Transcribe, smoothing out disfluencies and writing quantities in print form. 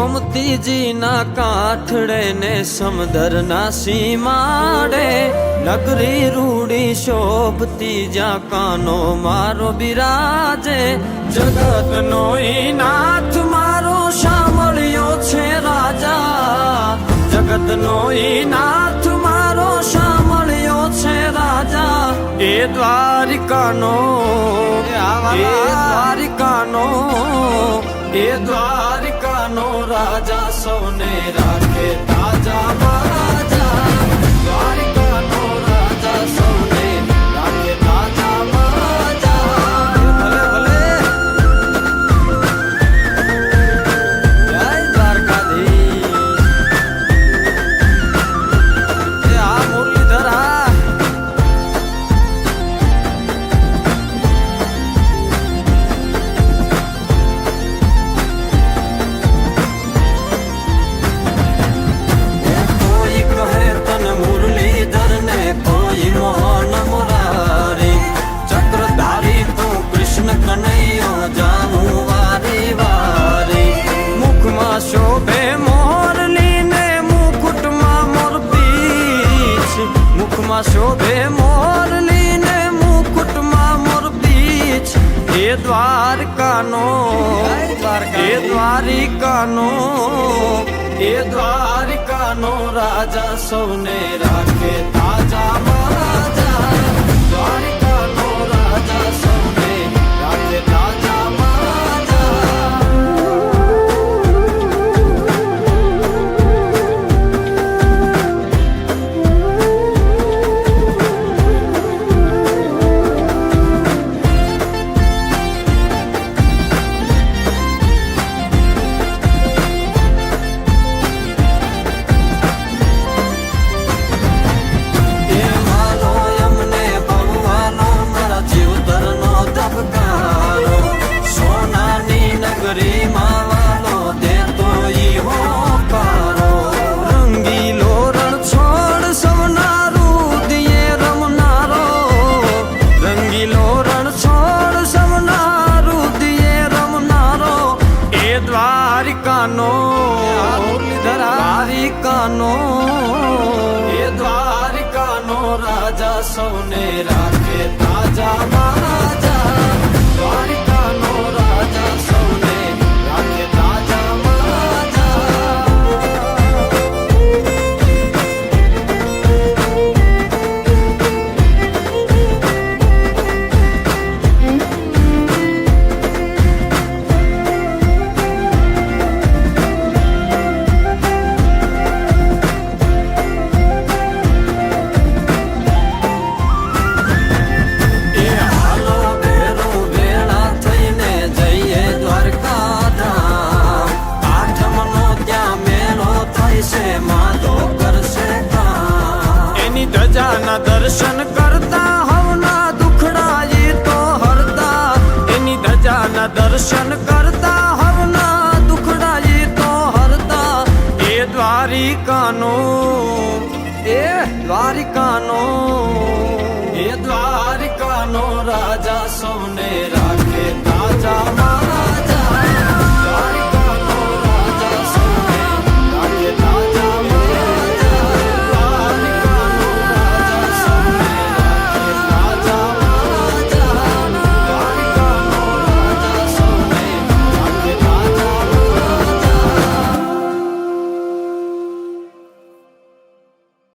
ગોમતીજીના કાંઠડે ને સમુદ્રના સીમાડે નગરી રૂડી શોભતી જ્યાં કાનો મારો બિરાજે જગતનો ઈ નાથ મારો સાંભળ્યો છે રાજા જગતનો ઈ નાથ મારો સાંભળ્યો છે રાજા એ દ્વારિકાનો એ દ્વારિકાનો રાજા સૌને રાખે તાજા બાજા દ્વારિકાનો રાજા સૌને રાખે તાજા બાજા ભલે ભલે જય દ્વારકાધીશ એ આ મુરલીધરા શોભે મોરલી ને મુકુટમાં મોર પીછ મુખમાં શોભે મોરલી ને મુકુટમાં મોર પીછ એ દ્વારકાનો રાજા સૌને રાખે તાજા બાજા દ્વારિકાનો રાજા સૌને રાખે તાજા દ્વારિકાનો રાજા સૌને રાખે તાજા બાજા દ્વારિકાનો રાજા સૌને રાખે તાજા ધજાના દર્શન કરતા હવના દુખડા ઈ તો હરતા એની ધજાના દર્શન કરતા હવના દુખડા ઈ તો હરતા એ દ્વારિકાનો